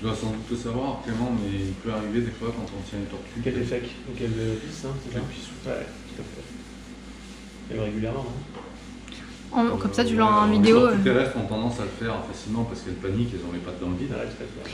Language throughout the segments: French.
Tu vas sans doute le savoir, Clément, mais il peut arriver des fois quand on tient une tortue. Quel échec ou quelle piste, hein, c'est ça? Ouais, tout à fait. Même régulièrement, hein. Comme ça, tu l'as en vidéo. Les tortues terrestres ont tendance à le faire facilement parce qu'elles paniquent, elles ont les pattes dans le vide. Ouais, tout à fait.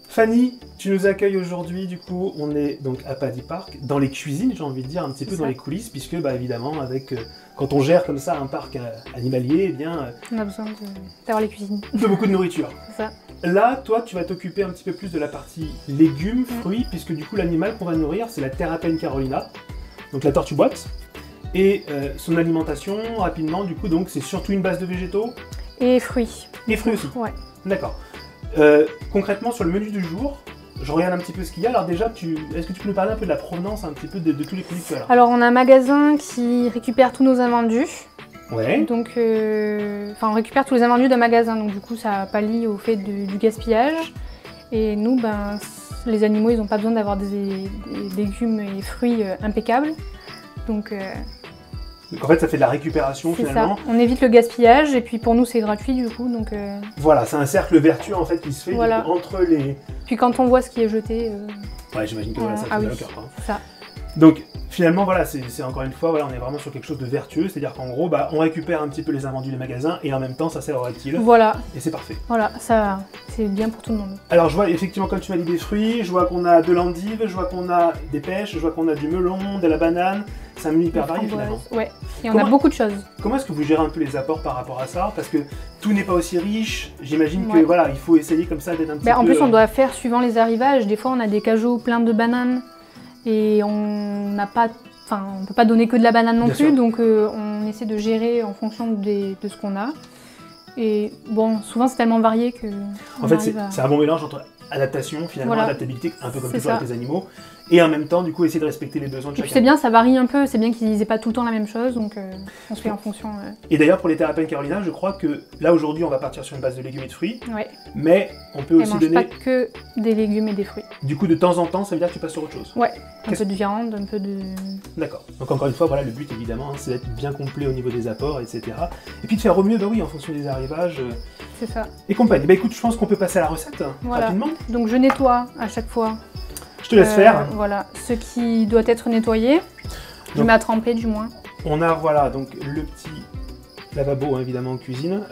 Fanny, tu nous accueilles aujourd'hui, du coup, on est donc à Paddy Park, dans les cuisines, j'ai envie de dire, un petit peu dans les coulisses, puisque, bah, évidemment, avec, quand on gère comme ça un parc animalier, eh bien... on a besoin d'avoir les cuisines. De beaucoup de nourriture. C'est ça. Là, toi, tu vas t'occuper un petit peu plus de la partie légumes, fruits, puisque du coup, l'animal qu'on va nourrir, c'est la Terrapene Carolina, donc la tortue boîte, et son alimentation, rapidement, du coup, donc, c'est surtout une base de végétaux. Et fruits. Et fruits aussi. Ouais. D'accord. Concrètement, sur le menu du jour, je regarde un petit peu ce qu'il y a. Alors déjà, est-ce que tu peux nous parler un peu de la provenance, un petit peu de tous les produits que tu as là? Alors, on a un magasin qui récupère tous nos invendus. Ouais. Donc, on récupère tous les invendus d'un magasin. Donc, du coup, ça pallie au fait du gaspillage. Et nous, ben, les animaux, ils n'ont pas besoin d'avoir des légumes et fruits impeccables. Donc en fait, ça fait de la récupération finalement. Ça. On évite le gaspillage et puis pour nous, c'est gratuit du coup. Donc, voilà, c'est un cercle vertueux en fait qui se fait voilà. Entre les... Puis quand on voit ce qui est jeté... Ouais, j'imagine que voilà, ça fait le cœur. C'est ça. Donc finalement, voilà, c'est encore une fois, voilà, on est vraiment sur quelque chose de vertueux, c'est-à-dire qu'en gros, bah, on récupère un petit peu les invendus des magasins et en même temps, ça sert aux reptiles. Voilà. Et c'est parfait. Voilà, ça, c'est bien pour tout le monde. Alors je vois effectivement, comme tu m'as dit, des fruits, je vois qu'on a de l'endive, je vois qu'on a des pêches, je vois qu'on a du melon, de la banane. C'est un menu hyper varié finalement. Ouais, et on a beaucoup de choses. Comment est-ce que vous gérez un peu les apports par rapport à ça? Parce que tout n'est pas aussi riche, j'imagine que voilà, il faut essayer comme ça d'être un petit peu... En plus, on doit faire suivant les arrivages. Des fois, on a des cajots pleins de bananes et on n'a pas... Enfin, on ne peut pas donner que de la banane non plus, donc on essaie de gérer en fonction de ce qu'on a. Et bon, souvent c'est tellement varié que... En fait, c'est un bon mélange entre adaptation, finalement, adaptabilité, un peu comme toujours avec les animaux, et en même temps, du coup, essayer de respecter les besoins de chacun. C'est bien, ça varie un peu, c'est bien qu'ils n'aient pas tout le temps la même chose, donc on se fait en fonction... Et d'ailleurs, pour les Terrapene Carolina, je crois que là, aujourd'hui, on va partir sur une base de légumes et de fruits, mais on peut aussi donner... pas que des légumes et des fruits. Du coup, de temps en temps, ça veut dire que tu passes sur autre chose? Ouais, un peu de viande, un peu de... D'accord. Donc encore une fois, voilà, le but, évidemment, c'est d'être bien complet au niveau des apports, etc. Et puis de faire au mieux, bah oui, en fonction des arrivages... C'est ça. Et compagnie. Bah écoute, je pense qu'on peut passer à la recette, rapidement. Donc je nettoie à chaque fois. Je te laisse faire. Voilà, ce qui doit être nettoyé. Je mets à tremper du moins. On a, voilà, donc le petit lavabo, hein, évidemment, en cuisine.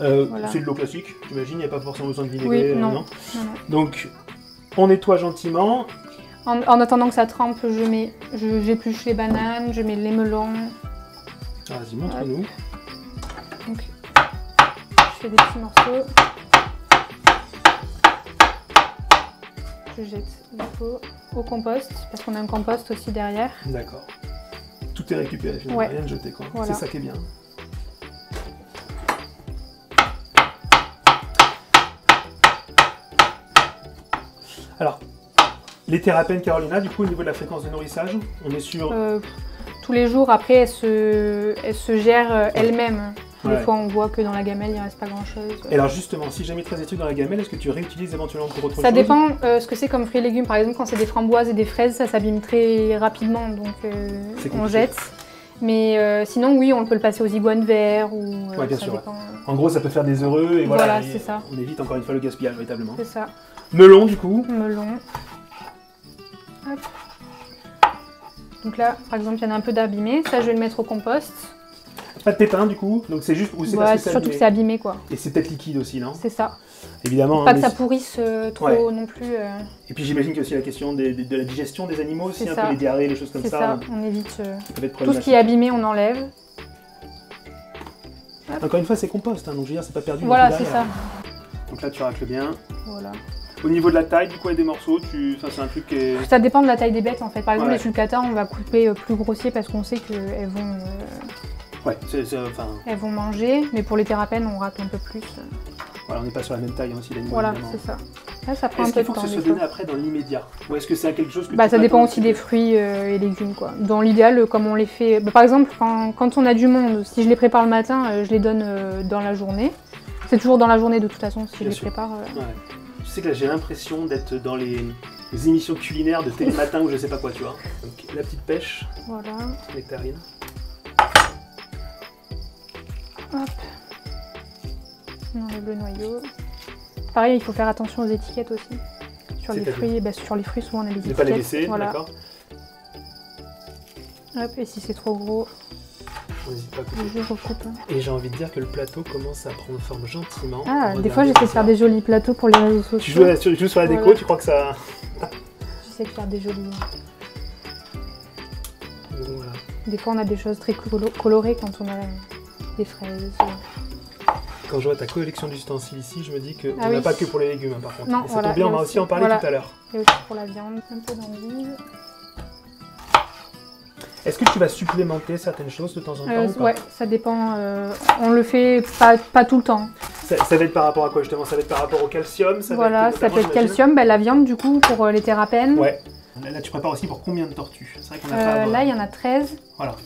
C'est de l'eau classique, j'imagine, il n'y a pas forcément besoin de vinaigrer. Oui, non. Donc, on nettoie gentiment. En attendant que ça trempe, j'épluche les bananes, je mets les melons. Ah, vas-y, montre-nous. Donc, je fais des petits morceaux. Je jette la peau au compost, parce qu'on a un compost aussi derrière. D'accord. Tout est récupéré, finalement, rien de jeté, quoi. Voilà. C'est ça qui est bien. Alors, les Terrapene Carolina, du coup, au niveau de la fréquence de nourrissage, on est sur... tous les jours, après, elle se gère elle-même. Des fois, on voit que dans la gamelle, il ne reste pas grand-chose. Et alors justement, si j'ai mis 13 trucs dans la gamelle, est-ce que tu réutilises éventuellement pour autre chose? Ça dépend ce que c'est comme fruits et légumes. Par exemple, quand c'est des framboises et des fraises, ça s'abîme très rapidement, donc on jette. Mais sinon, oui, on peut le passer aux iguanes verts ou... ouais, bien sûr. Dépend. En gros, ça peut faire des heureux et voilà, c'est ça. On évite encore une fois le gaspillage, véritablement. C'est ça. Melon, du coup. Melon. Hop. Donc là, par exemple, il y en a un peu d'abîmé. Ça, je vais le mettre au compost. Pas de pépins du coup, donc c'est juste ou c'est Ouais, parce que c'est surtout que abîmé. c'est abîmé quoi. Et c'est peut-être liquide aussi, non? C'est ça. Évidemment. Pas hein, que mais- ça pourrisse trop Ouais. non plus. Et puis j'imagine qu'il y a aussi la question de la digestion des animaux aussi, C'est un ça. peu les diarrhées, les choses comme C'est ça. ça, donc on évite. ça peut être Tout ce problématique. qui est abîmé, on enlève. Encore une fois, c'est compost, hein, donc je veux dire, c'est pas perdu. Voilà, non plus c'est ça. derrière. Donc là, tu racles bien. Voilà. Au niveau de la taille, du coup, il y a des morceaux, enfin, c'est un truc qui est... Ça dépend de la taille des bêtes en fait. Par exemple, Ouais. les sulcata, on va couper plus grossier parce qu'on sait qu'elles vont, Ouais, enfin, elles vont manger. Mais pour les terrapènes, on racle un peu plus. voilà, on n'est pas sur la même taille hein, aussi, l'animal. Voilà, évidemment. c'est ça. Là, ça prend un Est-ce peu qu'il de faut que temps. ce des soit donné fois. après dans l'immédiat? Ou est-ce que c'est quelque chose que Bah, tu ça peux dépend attendre aussi des fruits et légumes quoi. Dans l'idéal, comme on les fait. Bah, par exemple, quand on a du monde, si je les prépare le matin, je les donne dans la journée. C'est toujours dans la journée de toute façon si je Bien les sûr. prépare. Ouais. Tu sais que là, j'ai l'impression d'être dans les émissions culinaires de Télématin ou je sais pas quoi, tu vois. Donc, la petite pêche, Voilà. nectarine. Hop. On enlève le noyau. Pareil, il faut faire attention aux étiquettes aussi. Sur les C'est-à-dire fruits, sur les fruits, souvent on a les Ne étiquettes. pas les laisser, Voilà. d'accord? Hop, et si c'est trop gros, On n'hésite pas à couper. je recoupe. Et j'ai envie de dire que le plateau commence à prendre forme gentiment. Ah, Regardez des fois j'essaie de ça. faire des jolis plateaux pour les réseaux Tu sociaux. joues sur la déco, Voilà. tu crois que ça... J'essaie de faire des jolis. Donc, voilà. Des fois on a des choses très colorées quand on a des fraises. Quand je vois ta collection d'ustensiles ici, je me dis qu'on Ah n'a oui. pas que pour les légumes, hein, par contre. Non, Et ça voilà, tombe bien, il on y a va aussi en parler voilà. tout à l'heure. Et aussi pour la viande, un peu d'endive. Est-ce que tu vas supplémenter certaines choses de temps en temps ou pas? Ouais, ça dépend. On le fait pas tout le temps. Ça va être par rapport à quoi justement? Ça va être par rapport au calcium? Voilà, ça peut être j'imagine calcium, la viande du coup pour les terrapènes. Ouais. Là, tu prépares aussi pour combien de tortues? C'est vrai qu'on a pas... Là, il y en a 13. Voilà. Donc,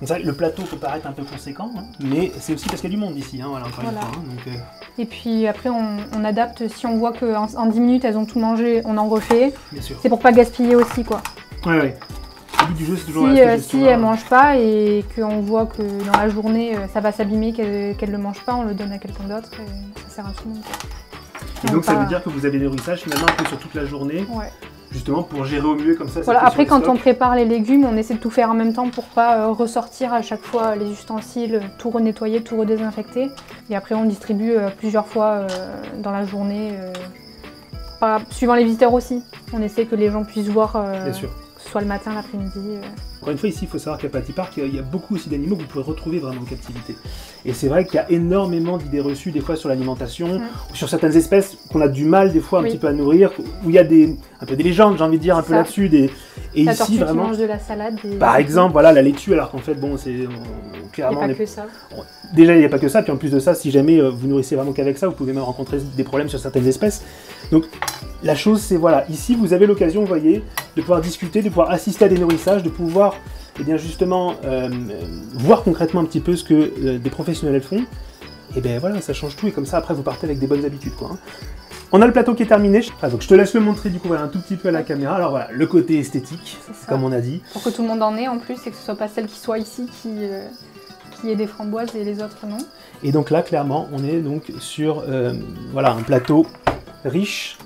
c'est vrai que le plateau peut paraître un peu conséquent, hein, mais c'est aussi parce qu'il y a du monde ici, hein, voilà, encore une Voilà. fois. Hein, donc, Et puis après, on adapte. Si on voit qu'en 10 minutes, elles ont tout mangé, on en refait. bien sûr. C'est pour pas gaspiller aussi, quoi. Ouais, ouais. Le but du jeu, c'est toujours Si, la si elles mangent pas et qu'on voit que dans la journée, ça va s'abîmer, qu'elles ne mangent pas, on le donne à quelqu'un d'autre et ça sert à tout le monde, quoi. Et donc, ça pas- veut dire que vous avez des nourrissages finalement un peu sur toute la journée, Ouais. justement pour gérer au mieux comme ça. Voilà, cette après, question quand des on stocks. prépare les légumes, on essaie de tout faire en même temps pour pas ressortir à chaque fois les ustensiles, tout renettoyer, tout redésinfecter. Et après, on distribue plusieurs fois dans la journée, suivant les visiteurs aussi. On essaie que les gens puissent voir, Bien sûr. que ce soit le matin, l'après-midi. Encore une fois, ici, il faut savoir qu'à Patty Park, il y a beaucoup aussi d'animaux que vous pouvez retrouver vraiment en captivité. Et c'est vrai qu'il y a énormément d'idées reçues, des fois, sur l'alimentation, ou sur certaines espèces qu'on a du mal, des fois, un Oui. petit peu à nourrir, où il y a un peu des légendes, j'ai envie de dire, un peu Ça. là-dessus. Et La ici, tortue qui vraiment, mange de la salade. par exemple, voilà, la laitue, alors qu'en fait, bon, c'est il n'y clairement... a on pas est- que ça. Déjà, il n'y a pas que ça, puis en plus de ça, si jamais vous nourrissez vraiment qu'avec ça, vous pouvez même rencontrer des problèmes sur certaines espèces. Donc, la chose, c'est voilà, ici, vous avez l'occasion, vous voyez, de pouvoir discuter, de pouvoir assister à des nourrissages, de pouvoir, eh bien, justement, voir concrètement un petit peu ce que des professionnels font. Et bien voilà, ça change tout, et comme ça, après, vous partez avec des bonnes habitudes, quoi. Hein. On a le plateau qui est terminé. Donc, je te laisse le montrer, du coup, voilà, un tout petit peu à la caméra. Alors voilà, le côté esthétique, C'est ça. comme on a dit. Pour que tout le monde en ait en plus et que ce soit pas celle qui soit ici qui ait des framboises et les autres non. Et donc là, clairement, on est donc sur voilà, un plateau riche.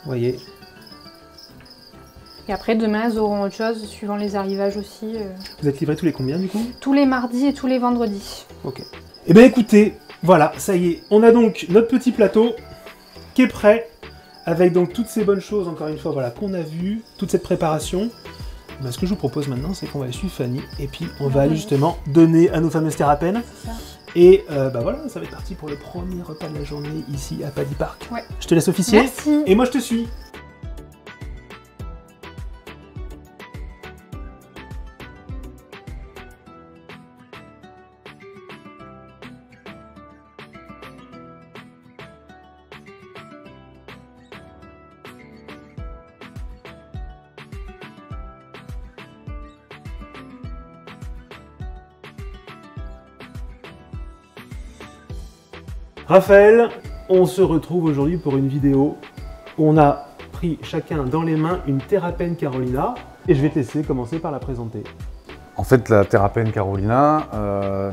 Vous voyez. Et après, demain, elles auront autre chose, suivant les arrivages aussi. Vous êtes livré tous les combien, du coup? Tous les mardis et tous les vendredis. Ok. Eh bien, écoutez, voilà, ça y est. On a donc notre petit plateau qui est prêt, avec donc toutes ces bonnes choses, encore une fois, voilà, qu'on a vues, toute cette préparation. Ben, ce que je vous propose maintenant, c'est qu'on va aller suivre Fanny, et puis on va aller justement donner à nos fameuses terrapènes. C'est ça. Et bah voilà, ça va être parti pour le premier repas de la journée ici à Patty Park. Ouais. Je te laisse officier. Merci. Et moi, je te suis. Raphaël, on se retrouve aujourd'hui pour une vidéo où on a pris chacun dans les mains une Terrapène Carolina et je vais te laisser commencer par la présenter. En fait, la Terrapène Carolina,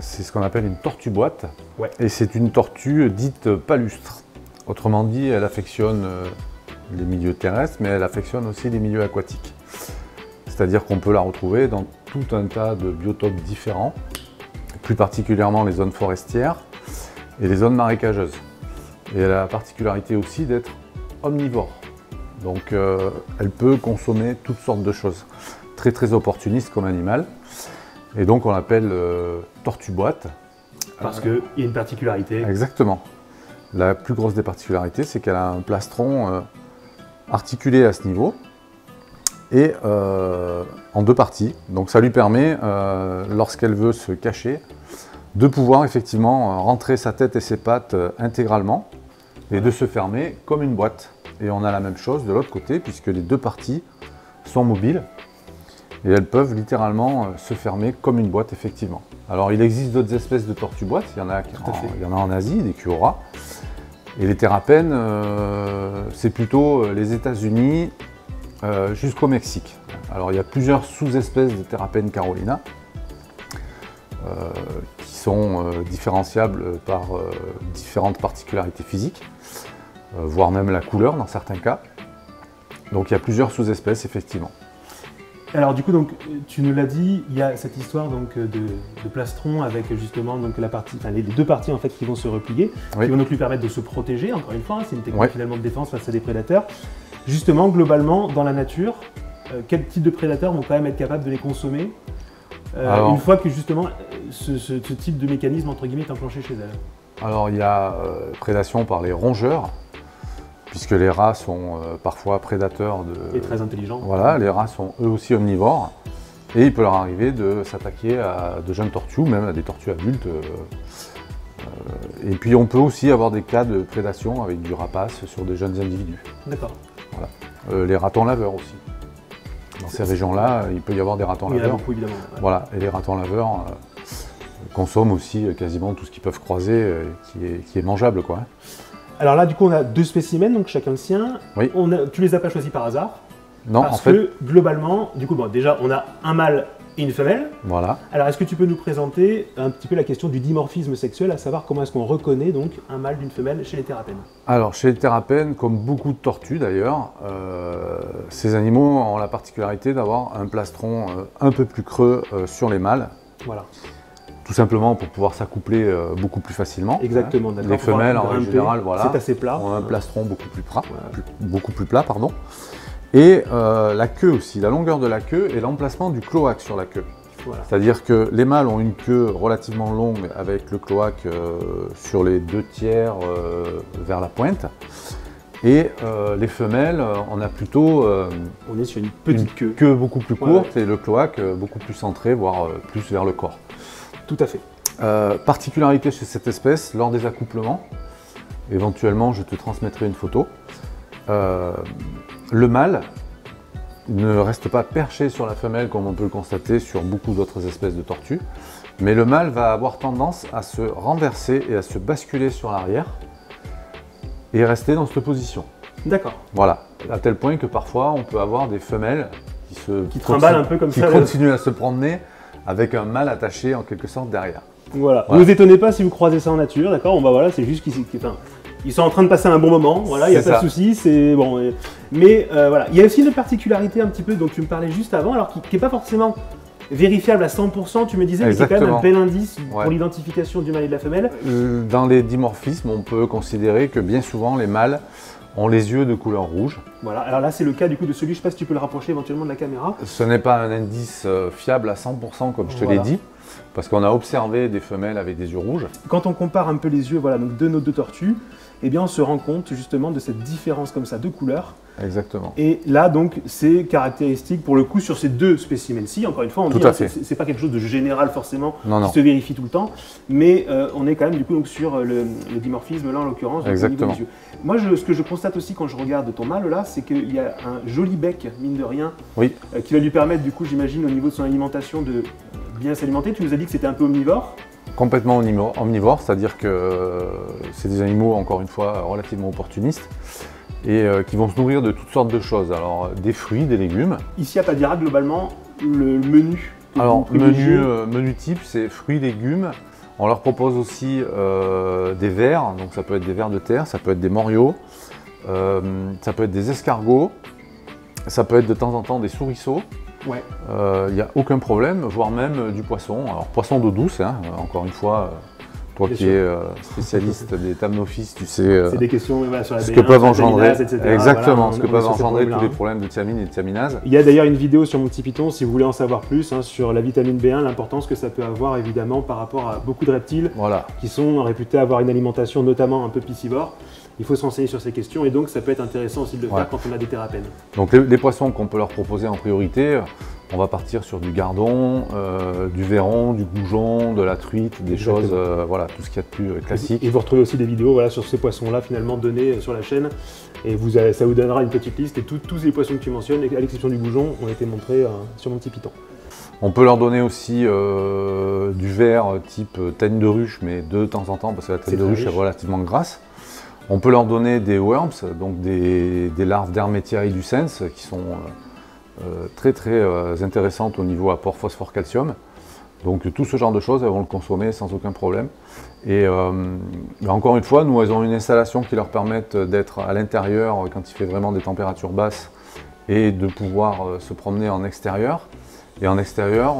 c'est ce qu'on appelle une tortue boîte. Ouais. Et c'est une tortue dite palustre. Autrement dit, elle affectionne les milieux terrestres, mais elle affectionne aussi les milieux aquatiques. C'est-à-dire qu'on peut la retrouver dans tout un tas de biotopes différents, plus particulièrement les zones forestières et les zones marécageuses. Et elle a la particularité aussi d'être omnivore. Donc elle peut consommer toutes sortes de choses. Très très opportuniste comme animal. Et donc on l'appelle tortue boîte. Parce qu'il y a une particularité. Exactement. La plus grosse des particularités, c'est qu'elle a un plastron articulé à ce niveau et en deux parties. Donc ça lui permet, lorsqu'elle veut se cacher, de pouvoir effectivement rentrer sa tête et ses pattes intégralement et de se fermer comme une boîte. Et on a la même chose de l'autre côté, puisque les deux parties sont mobiles et elles peuvent littéralement se fermer comme une boîte, effectivement. Alors il existe d'autres espèces de tortues boîtes, il y en a en Asie, des Kuora. Et les terrapènes, c'est plutôt les États-Unis jusqu'au Mexique. Alors il y a plusieurs sous-espèces de terrapènes carolina qui sont différenciables par différentes particularités physiques, voire même la couleur dans certains cas. Donc il y a plusieurs sous-espèces, effectivement. Alors du coup, donc, tu nous l'as dit, il y a cette histoire donc, de plastron avec justement donc, la partie, enfin, les deux parties en fait, qui vont se replier, Oui. qui vont donc lui permettre de se protéger, encore une fois, hein, c'est une technique Ouais. finalement de défense face à des prédateurs. Justement, globalement, dans la nature, quel type de prédateurs vont quand même être capables de les consommer une fois que justement ce type de mécanisme entre guillemets est enclenché chez elles? Alors il y a prédation par les rongeurs, puisque les rats sont parfois prédateurs de... Et très intelligent. Voilà, les rats sont eux aussi omnivores, et il peut leur arriver de s'attaquer à de jeunes tortues, ou même à des tortues adultes. Et puis on peut aussi avoir des cas de prédation avec du rapace sur des jeunes individus. D'accord. Voilà. Les ratons laveurs aussi. Dans ces régions-là, il peut y avoir des ratons Il y en a laveurs. beaucoup évidemment. Ouais. Voilà, et les ratons laveurs consomment aussi quasiment tout ce qu'ils peuvent croiser qui est mangeable, quoi. Alors là, du coup, on a deux spécimens, donc chacun le sien. Oui. Tu les as pas choisis par hasard? Non, Parce en fait, que globalement, du coup, bon, déjà, on a un mâle et une femelle. voilà. Alors, est-ce que tu peux nous présenter un petit peu la question du dimorphisme sexuel, à savoir comment est-ce qu'on reconnaît donc un mâle d'une femelle chez les terrapènes? Alors, chez les terrapènes, comme beaucoup de tortues d'ailleurs, ces animaux ont la particularité d'avoir un plastron un peu plus creux sur les mâles, Voilà, tout simplement pour pouvoir s'accoupler beaucoup plus facilement. exactement. D'accord. Les Pour femelles, en grimper, règle générale, voilà, c'est assez plat. ont un plastron beaucoup plus plat, Voilà. beaucoup plus plat, pardon. Et la queue aussi, la longueur de la queue et l'emplacement du cloaque sur la queue. Voilà. C'est-à-dire que les mâles ont une queue relativement longue avec le cloaque sur les 2/3 vers la pointe. Et les femelles, on a plutôt On est sur une petite queue. beaucoup plus Ouais, courte et le cloaque beaucoup plus centré, voire plus vers le corps. Tout à fait. Particularité chez cette espèce, lors des accouplements, éventuellement je te transmettrai une photo, le mâle ne reste pas perché sur la femelle comme on peut le constater sur beaucoup d'autres espèces de tortues, mais le mâle va avoir tendance à se renverser et à se basculer sur l'arrière et rester dans cette position. D'accord. Voilà, à tel point que parfois on peut avoir des femelles qui trimballent un peu comme qui ça. continuent à se promener avec un mâle attaché en quelque sorte derrière. Voilà. Voilà. Ne vous étonnez pas si vous croisez ça en nature, d'accord? Bon, bah voilà, c'est juste ils sont en train de passer un bon moment, voilà, il n'y a C'est pas de ça. souci, c'est bon. Mais voilà, il y a aussi une particularité un petit peu dont tu me parlais juste avant, alors qui n'est pas forcément vérifiable à 100%, tu me disais, mais c'est quand même un Exactement. bel indice Ouais. pour l'identification du mâle et de la femelle. Dans les dimorphismes, on peut considérer que bien souvent les mâles ont les yeux de couleur rouge. Voilà, alors là c'est le cas du coup de celui, je ne sais pas si tu peux le rapprocher éventuellement de la caméra. Ce n'est pas un indice fiable à 100% comme je te Voilà. l'ai dit, parce qu'on a observé des femelles avec des yeux rouges. Quand on compare un peu les yeux voilà, donc de nos deux tortues, eh bien on se rend compte justement de cette différence comme ça de couleur. Exactement. Et là, donc, c'est caractéristique pour le coup sur ces deux spécimens-ci. Encore une fois, on Tout dit, à hein, fait. c'est pas quelque chose de général forcément Non, non. qui se vérifie tout le temps, mais on est quand même du coup donc, sur le dimorphisme là en l'occurrence. donc, au niveau Exactement. des yeux. Moi, ce que je constate aussi quand je regarde ton mâle là, c'est qu'il y a un joli bec, mine de rien, Oui, qui va lui permettre du coup, j'imagine, au niveau de son alimentation, de bien s'alimenter. Tu nous as dit que c'était un peu omnivore. complètement omnivore, c'est-à-dire que c'est des animaux, encore une fois, relativement opportunistes et qui vont se nourrir de toutes sortes de choses. Alors, des fruits, des légumes. Ici à Padira, globalement, le menu. que vous Alors, privilégiez- menu type, c'est fruits, légumes. On leur propose aussi des vers, donc ça peut être des vers de terre, ça peut être des moriots, ça peut être des escargots, ça peut être de temps en temps des souriceaux. Ouais. Il n'y a aucun problème, voire même du poisson. Alors poisson d'eau douce, hein, encore une fois, toi Bien qui sûr. es spécialiste des tamnophyses, tu sais C'est des questions voilà, sur la ce B1, que peuvent sur la engendrer, thiaminase, etc. exactement, Voilà, ce que on est peuvent sur ces engendrer tous problèmes-là, les problèmes de thiamine et de thiaminase. Il y a d'ailleurs une vidéo sur mon petit Python si vous voulez en savoir plus hein, sur la vitamine B1, l'importance que ça peut avoir évidemment par rapport à beaucoup de reptiles Voilà. qui sont réputés avoir une alimentation notamment un peu piscivore. Il faut se renseigner sur ces questions et donc ça peut être intéressant aussi de le Ouais. faire quand on a des terrapènes. Donc les poissons qu'on peut leur proposer en priorité, on va partir sur du gardon, du verron, du goujon, de la truite, des Exactement. choses, voilà, tout ce qu'il y a de plus classique. Et vous retrouvez aussi des vidéos voilà, sur ces poissons-là finalement données sur la chaîne et ça vous donnera une petite liste et tous les poissons que tu mentionnes, à l'exception du goujon, ont été montrés sur mon petit Python. On peut leur donner aussi du verre type tête de ruche, mais de temps en temps, parce que la C'est tête de très ruche est riche. relativement grasse. On peut leur donner des worms, donc des larves d'Hermetia educens, qui sont très intéressantes au niveau apport phosphore-calcium. Donc tout ce genre de choses, elles vont le consommer sans aucun problème. Et encore une fois, nous, elles ont une installation qui leur permet d'être à l'intérieur quand il fait vraiment des températures basses et de pouvoir se promener en extérieur. Et en extérieur,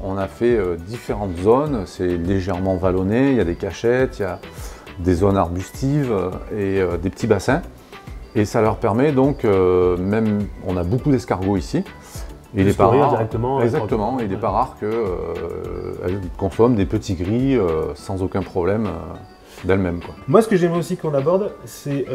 on a fait différentes zones, c'est légèrement vallonné, il y a des cachettes, il y a des zones arbustives et des petits bassins. Et ça leur permet donc, même, on a beaucoup d'escargots ici. Et il n'est pas rare, directement. exactement, il n'est pas rare qu'elles consomment des petits gris sans aucun problème d'elles-mêmes, quoi. Moi, ce que j'aimerais aussi qu'on aborde, c'est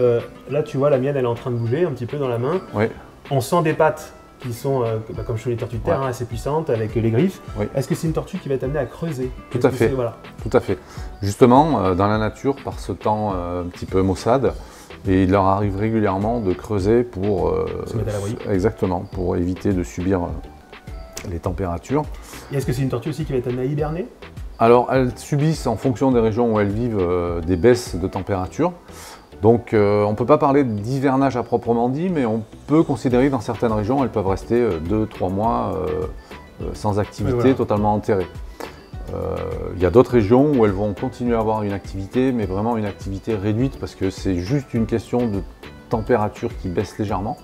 là, tu vois, la mienne, elle est en train de bouger un petit peu dans la main. Oui, On sent des pattes qui sont, comme chez les tortues de terre, Ouais. hein, assez puissantes avec les griffes. Oui. Est-ce que c'est une tortue qui va t'amener à creuser? Tout Est-ce à que fait. c'est- Voilà. tout à fait. Justement, dans la nature, par ce temps un petit peu maussade, et il leur arrive régulièrement de creuser pour Se mettre à l'abri. exactement, pour éviter de subir les températures. Et est-ce que c'est une tortue aussi qui va t'amener à hiberner? Alors, elles subissent, en fonction des régions où elles vivent, des baisses de température. Donc, on ne peut pas parler d'hivernage à proprement dit, mais on peut considérer que dans certaines régions, elles peuvent rester 2-3 mois sans activité, Oui, voilà. totalement enterrées. Il y a d'autres régions où elles vont continuer à avoir une activité, mais vraiment une activité réduite, parce que c'est juste une question de température qui baisse légèrement.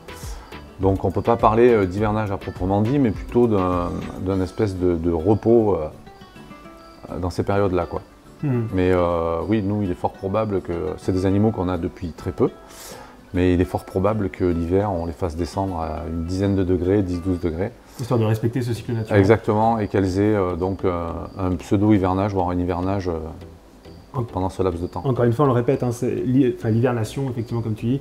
Donc on ne peut pas parler d'hivernage à proprement dit, mais plutôt d'un espèce de repos dans ces périodes-là, quoi. Mais oui, nous, il est fort probable que c'est des animaux qu'on a depuis très peu, mais il est fort probable que l'hiver, on les fasse descendre à une dizaine de degrés, 10-12 degrés. Histoire de respecter ce cycle naturel. Exactement, et qu'elles aient donc un pseudo-hivernage, voire un hivernage pendant ce laps de temps. Encore une fois, on le répète, hein, c'est l'hivernation, effectivement, comme tu dis.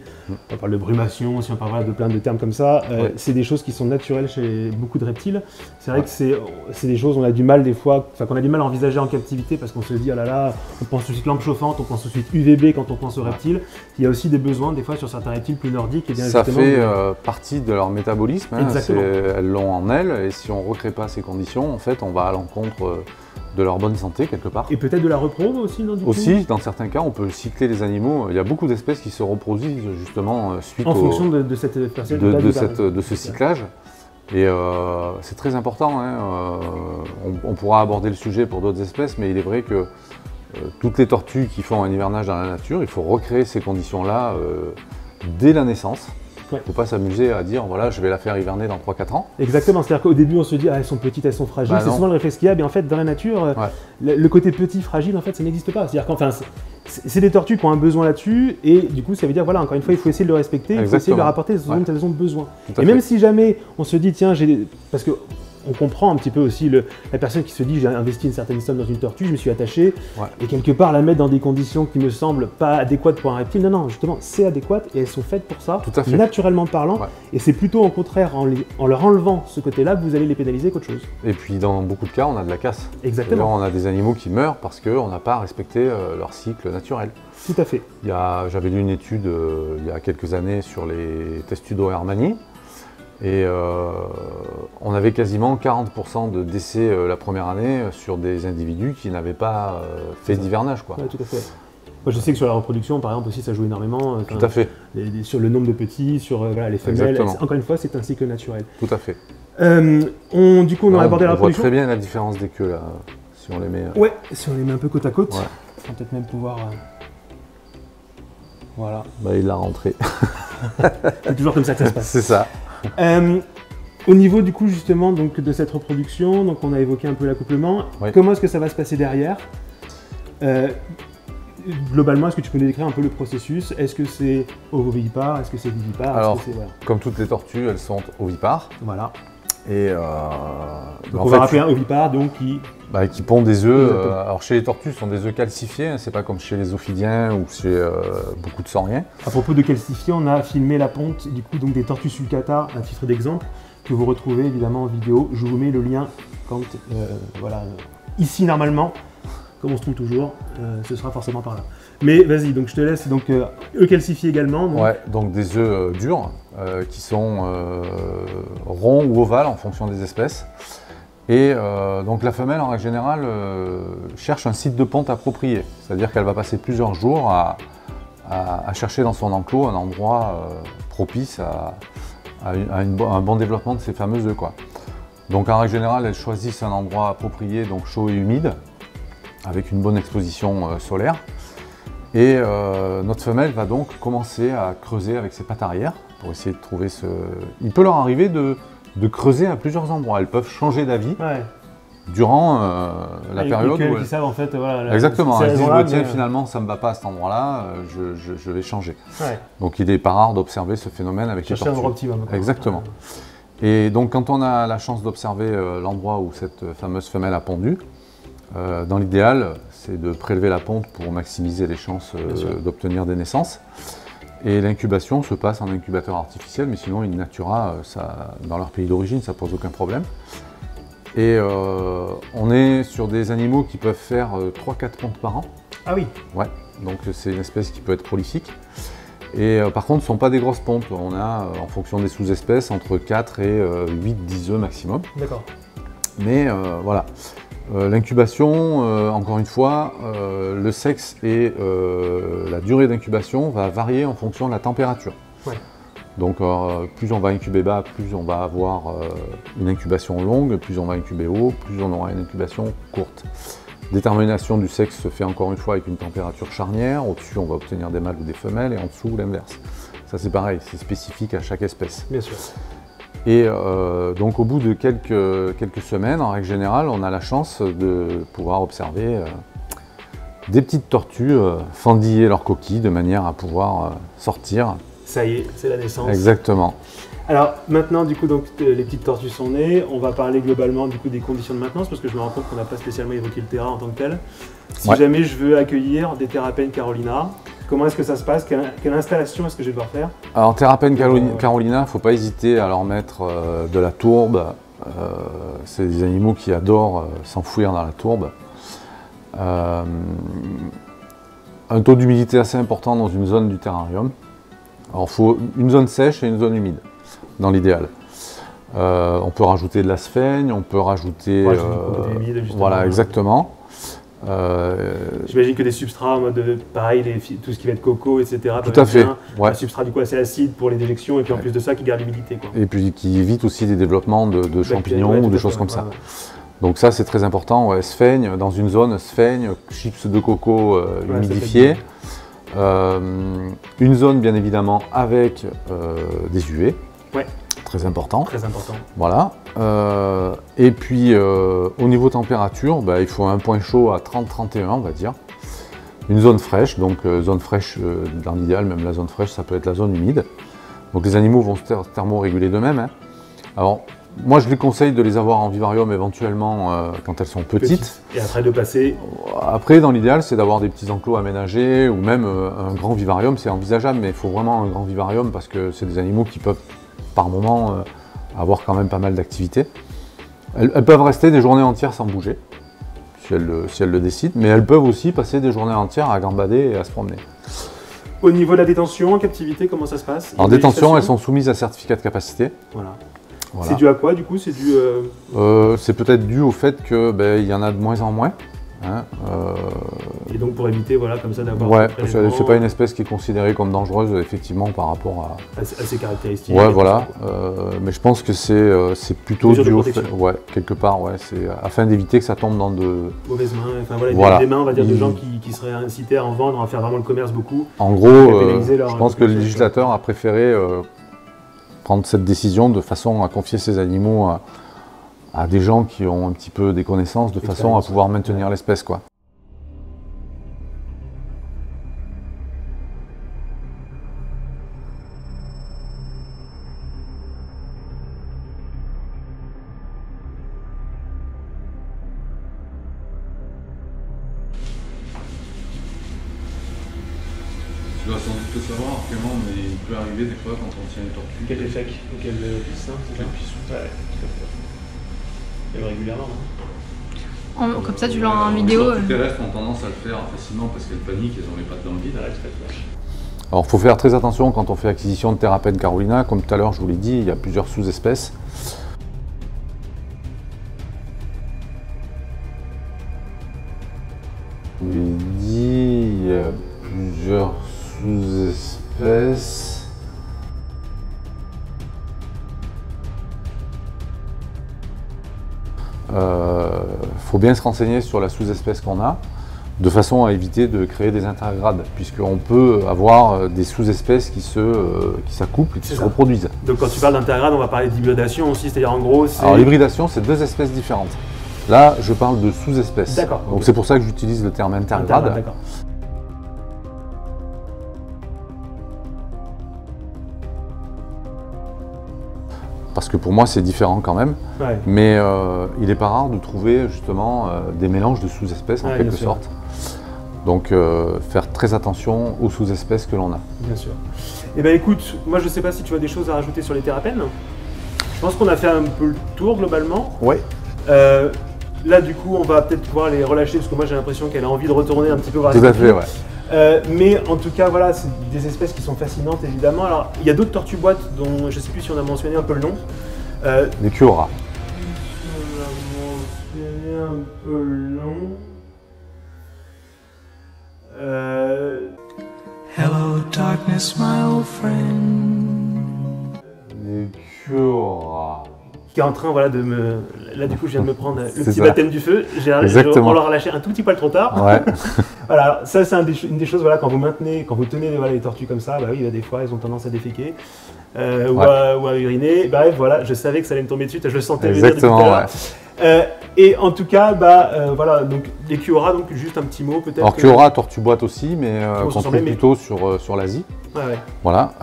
On parle de brumation, si on parle de plein de termes comme ça. Ouais. C'est des choses qui sont naturelles chez beaucoup de reptiles. C'est vrai que c'est des choses, on a du mal des fois, qu'on a du mal à envisager en captivité parce qu'on se dit, ah là là, on pense tout de suite lampe chauffante, on pense tout de suite UVB quand on pense aux reptiles. Il y a aussi des besoins, des fois, sur certains reptiles plus nordiques. Et bien, Ça justement, fait partie de leur métabolisme, hein. Exactement. Elles l'ont en elles, et si on ne recrée pas ces conditions, en fait, on va à l'encontre de leur bonne santé quelque part. Et peut-être de la repro aussi, non, du coup Aussi, dans certains cas, on peut cycler les animaux. Il y a beaucoup d'espèces qui se reproduisent justement suite En fonction de cette période de ce cyclage. Et c'est très important, hein. On pourra aborder le sujet pour d'autres espèces, mais il est vrai que toutes les tortues qui font un hivernage dans la nature, il faut recréer ces conditions-là dès la naissance. Il Ouais. ne faut pas s'amuser à dire, voilà, je vais la faire hiverner dans 3-4 ans. Exactement, c'est-à-dire qu'au début on se dit ah, elles sont petites, elles sont fragiles, Bah c'est non. souvent le réflexe qu'il y a, mais en fait dans la nature, le côté petit, fragile, en fait ça n'existe pas. C'est-à-dire qu'enfin, c'est des tortues qui ont un besoin là-dessus, et du coup ça veut dire, voilà, encore une fois, il faut essayer de le respecter, il faut essayer de leur apporter ce dont elles ont besoin. Tout à Et fait. même si jamais on se dit, tiens, parce que on comprend un petit peu aussi la personne qui se dit j'ai investi une certaine somme dans une tortue, je me suis attaché, Ouais. et quelque part la mettre dans des conditions qui me semblent pas adéquates pour un reptile. Non, non, justement, c'est adéquat et elles sont faites pour ça, Tout à fait. naturellement parlant, Ouais. et c'est plutôt au contraire en leur enlevant ce côté-là que vous allez les pénaliser qu'autre chose. Et puis dans beaucoup de cas, on a de la casse. Exactement, D'ailleurs, on a des animaux qui meurent parce qu'on n'a pas respecté leur cycle naturel. tout à fait. J'avais lu une étude il y a quelques années sur les testudo hermanni, et on avait quasiment 40% de décès la première année sur des individus qui n'avaient pas fait d'hivernage, quoi. Ouais, tout à fait. Moi, je sais que sur la reproduction, par exemple, aussi, ça joue énormément. Tout à fait, Sur le nombre de petits, sur voilà, les femelles. Exactement. Encore une fois, c'est un cycle naturel. tout à fait. Du coup, on a abordé la on voit reproduction. très bien la différence des queues, là, si on les met. Ouais, si on les met un peu côte à côte, Ouais. on va peut-être même pouvoir. Voilà. Bah, il l'a rentré. C'est toujours comme ça que ça se passe. C'est ça. Au niveau du coup justement donc, de cette reproduction, donc on a évoqué un peu l'accouplement. Oui. Comment est-ce que ça va se passer derrière? Globalement, est-ce que tu peux nous décrire un peu le processus? Est-ce que c'est ovovivipare? Est-ce que c'est vivipare? Alors, Est-ce que c'est- voilà. comme toutes les tortues, elles sont ovipares. Voilà. Et Donc en on fait, va rappeler un ovipare donc qui... qui pondent des œufs. Exactement. Alors chez les tortues, ce sont des œufs calcifiés, hein, c'est pas comme chez les ophidiens ou chez beaucoup de sauriens. À propos de calcifier, on a filmé la ponte du coup donc des tortues sulcata à titre d'exemple que vous retrouvez évidemment en vidéo. Je vous mets le lien quand voilà ici normalement. Comme on se trompe toujours, ce sera forcément par là. Mais vas-y, donc je te laisse. Donc œufs calcifiés également. Donc. Ouais, donc des œufs durs qui sont ronds ou ovales en fonction des espèces. Et donc la femelle en règle générale cherche un site de ponte approprié. C'est-à-dire qu'elle va passer plusieurs jours à chercher dans son enclos un endroit propice à un bon développement de ces fameux œufs, quoi. Donc en règle générale, elles choisissent un endroit approprié, donc chaud et humide, avec une bonne exposition solaire. Et notre femelle va donc commencer à creuser avec ses pattes arrière pour essayer de trouver ce... Il peut leur arriver de creuser à plusieurs endroits. Elles peuvent changer d'avis Ouais. durant la période où Qui savent en fait voilà. Exactement, ces elles disent raisons-là, tiens, mais, finalement ça ne me va pas à cet endroit-là, je vais changer. Ouais. Donc il n'est pas rare d'observer ce phénomène avec les Chercher un tortues. endroit optimum. quoi. Exactement. Et donc quand on a la chance d'observer l'endroit où cette fameuse femelle a pondu, dans l'idéal, c'est de prélever la ponte pour maximiser les chances d'obtenir des naissances. Et l'incubation se passe en incubateur artificiel, mais sinon in natura, dans leur pays d'origine, ça pose aucun problème. Et on est sur des animaux qui peuvent faire 3-4 pontes par an. Ah oui. Ouais, donc c'est une espèce qui peut être prolifique. Et par contre, ce ne sont pas des grosses pontes. On a, en fonction des sous-espèces, entre 4 et 8-10 œufs maximum. D'accord. Mais voilà. L'incubation, encore une fois, le sexe et la durée d'incubation va varier en fonction de la température. Ouais. Donc plus on va incuber bas, plus on va avoir une incubation longue, plus on va incuber haut, plus on aura une incubation courte. Détermination du sexe se fait encore une fois avec une température charnière. Au-dessus, on va obtenir des mâles ou des femelles, et en dessous, l'inverse. Ça, c'est pareil, c'est spécifique à chaque espèce. Bien sûr. Et donc, au bout de quelques semaines, en règle générale, on a la chance de pouvoir observer des petites tortues fendiller leurs coquilles de manière à pouvoir sortir. Ça y est, c'est la naissance. Exactement. Alors maintenant, du coup, donc les petites tortues sont nées. On va parler globalement du coup des conditions de maintenance parce que je me rends compte qu'on n'a pas spécialement évoqué le terrain en tant que tel. Si Ouais. jamais je veux accueillir des Terrapènes Carolina, comment est-ce que ça se passe? Quelle installation est-ce que je vais devoir faire? Alors, Terrapène Carolina, il ne faut pas hésiter à leur mettre de la tourbe. C'est des animaux qui adorent s'enfouir dans la tourbe. Un taux d'humidité assez important dans une zone du terrarium. Alors, il faut une zone sèche et une zone humide, dans l'idéal. On peut rajouter de la sphègne, on peut rajouter... Ouais, du côté humide, justement. voilà, exactement. J'imagine que des substrats en mode pareil, tout ce qui va être coco, etc. Tout à fait. Ouais. Un substrat du coup assez acide pour les déjections et puis en plus de ça qui garde l'humidité. Quoi. Et puis qui évite aussi des développements de champignons Ouais, ou tout de à choses fait, comme ouais, ça. ouais. Donc ça, c'est très important. Ouais, sphègne, dans une zone, sphègne, chips de coco humidifiés. Une zone, bien évidemment, avec des UV. Ouais. Très important. Très important. Voilà. Et puis, au niveau température, il faut un point chaud à 30-31, on va dire. Une zone fraîche, donc zone fraîche, dans l'idéal, même la zone fraîche, ça peut être la zone humide. Donc les animaux vont se thermoréguler d'eux-mêmes. Hein. Alors, moi, je les conseille de les avoir en vivarium éventuellement quand elles sont petites. Et après de passer. Après, dans l'idéal, c'est d'avoir des petits enclos aménagés ou même un grand vivarium, c'est envisageable, mais il faut vraiment un grand vivarium parce que c'est des animaux qui peuvent, par moment, avoir quand même pas mal d'activité. Elles peuvent rester des journées entières sans bouger, si elles le décident, mais elles peuvent aussi passer des journées entières à gambader et à se promener. Au niveau de la détention en captivité, comment ça se passe? En détention, elles sont soumises à certificat de capacité. Voilà. Voilà. C'est dû à quoi du coup? C'est dû. C'est peut-être dû au fait que y en a de moins en moins. Hein, Et donc pour éviter voilà, comme ça d'avoir. ouais, c'est pas une espèce qui est considérée comme dangereuse effectivement par rapport à ses caractéristiques. Ouais, voilà. Mais je pense que c'est plutôt Mesure de dû au fait, protection. ouais, quelque part, ouais, c'est afin d'éviter que ça tombe dans de. Mauvaises mains, enfin voilà, Voilà. des mains, on va dire, de gens qui seraient incités à en vendre, à faire vraiment le commerce beaucoup. En gros, pénaliser leur je pense que le population. législateur a préféré prendre cette décision de façon à confier ces animaux à des gens qui ont un petit peu des connaissances, de façon à pouvoir maintenir l'espèce, quoi. Tu dois sans doute le savoir, Clément, mais il peut arriver des fois quand on tient les tortues. Qu'elle est sec, qu'elle pisse, c'est ça? Ouais, tout à fait. Et régulièrement, hein. Comme ça, tu l'as en vidéo. Les terrestres ont tendance à le faire facilement parce qu'elles paniquent, elles ont les pattes dans le vide. Ouais, tout à fait. Alors il faut faire très attention quand on fait acquisition de Terrapene carolina. Comme tout à l'heure je vous l'ai dit, il y a plusieurs sous-espèces. Je vous l'ai dit, il y a plusieurs sous-espèces. Faut bien se renseigner sur la sous-espèce qu'on a, de façon à éviter de créer des intergrades, puisqu'on peut avoir des sous-espèces qui s'accouplent et qui se reproduisent. Donc quand tu parles d'intergrade, on va parler d'hybridation aussi, c'est-à-dire en gros c'est... Alors l'hybridation, c'est deux espèces différentes. Là, je parle de sous-espèces. D'accord. Donc c'est pour ça que j'utilise le terme intergrade. D'accord. Parce que pour moi, c'est différent quand même. Ouais. Mais il n'est pas rare de trouver justement des mélanges de sous-espèces en Ouais, quelque bien sûr. sorte. Donc faire très attention aux sous-espèces que l'on a. Bien sûr. Eh bien écoute, moi je sais pas si tu as des choses à rajouter sur les terrapènes. Je pense qu'on a fait un peu le tour globalement. Ouais. Là du coup on va peut-être pouvoir les relâcher parce que moi j'ai l'impression qu'elle a envie de retourner un petit peu voir Tout les à fait, tortues. ouais. Mais en tout cas voilà, c'est des espèces qui sont fascinantes évidemment. Alors il y a d'autres tortues boîtes dont je sais plus si on a mentionné un peu le nom. Les Kuora. On a mentionné un peu le nom. Hello, darkness, my old friend. Les Kuora. Qui est en train voilà, de me... Là du coup je viens de me prendre le C'est petit ça. baptême du feu. Exactement. On l'a relâché un tout petit poil trop tard. Ouais. Voilà, ça c'est une des choses, voilà, quand vous tenez voilà, les tortues comme ça, bah oui, des fois elles ont tendance à déféquer ou à uriner. Bref, voilà, je savais que ça allait me tomber dessus, je le sentais venir depuis tout à Exactement, l'heure. ouais. Et en tout cas, voilà, donc les Kuora, donc juste un petit mot peut-être. Alors Kuora, tortue boîte aussi, mais Faut qu'on s'assembler, trouve mais- plutôt sur l'Asie. Ouais. Voilà,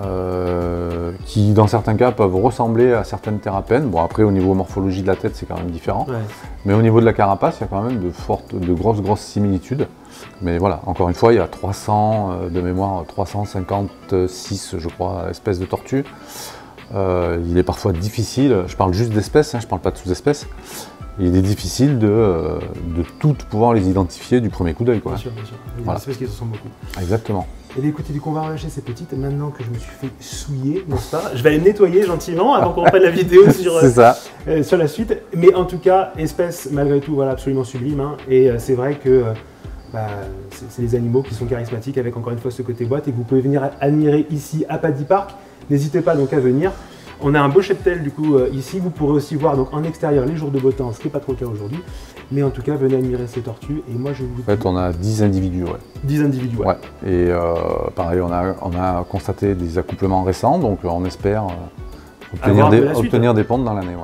qui dans certains cas peuvent ressembler à certaines terrapènes. Bon après au niveau morphologie de la tête c'est quand même différent, Ouais. mais au niveau de la carapace il y a quand même de grosses similitudes. Mais voilà, encore une fois il y a 300 de mémoire, 356 je crois espèces de tortues. Il est parfois difficile, je parle juste d'espèces, je parle pas de sous-espèces. Il est difficile de toutes pouvoir les identifier du premier coup d'œil, quoi. Bien sûr, bien sûr. Il y a des Voilà. espèces qui se ressemblent beaucoup. Exactement. Et bien écoutez, du coup on va relâcher ces petites maintenant que je me suis fait souiller, n'est-ce pas? Je vais aller nettoyer gentiment avant qu'on reprenne la vidéo C'est ça. sur la suite. Mais en tout cas, espèce malgré tout voilà, absolument sublime. Hein. Et c'est vrai que c'est des animaux qui sont charismatiques avec encore une fois ce côté boîte et que vous pouvez venir admirer ici à Paddy Park. N'hésitez pas donc à venir. On a un beau cheptel du coup ici. Vous pourrez aussi voir donc en extérieur les jours de beau temps, ce qui n'est pas trop le cas aujourd'hui. Mais en tout cas, venez admirer ces tortues. Et moi je vous En fait on a 10 individus, ouais. 10 individus. Ouais. Et pareil, on a constaté des accouplements récents, donc on espère Avoir de la suite. obtenir des pontes dans l'année. Ouais.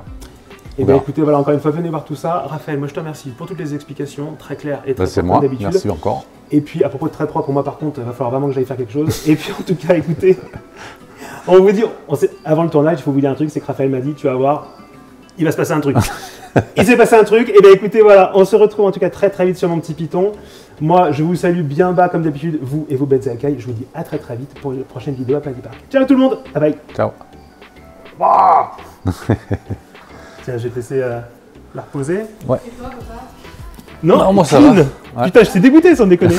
Et bien écoutez, voilà, encore une fois, venez voir tout ça. Raphaël, moi je te remercie pour toutes les explications, très claires et très C'est propres moi, comme d'habitude. merci encore. Et puis à propos de très propre, moi par contre, il va falloir vraiment que j'aille faire quelque chose. Et puis en tout cas, écoutez, on vous dit, avant le tournage, il faut vous dire un truc, c'est que Raphaël m'a dit, tu vas voir, il va se passer un truc. Il s'est passé un truc, et bien écoutez, voilà, on se retrouve en tout cas très vite sur mon petit Python. Moi, je vous salue bien bas comme d'habitude, vous et vos bêtes à écailles. Je vous dis à très vite pour une prochaine vidéo à Paddy Park. Ciao tout le monde, bye bye. Ciao. Tiens, je vais te laisser la reposer. Ouais. Non, moi, ça cool. va. Ouais. Putain, je t'ai dégoûté sans déconner.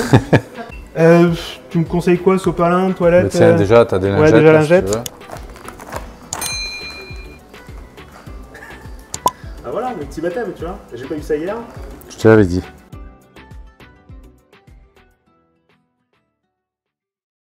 Tu me conseilles quoi, sopalin, toilette Mais tiens, déjà, t'as des lingettes. déjà là, si tu lingettes. veux. Ah voilà, le petit baptême, tu vois. J'ai pas eu ça hier. Je te l'avais dit.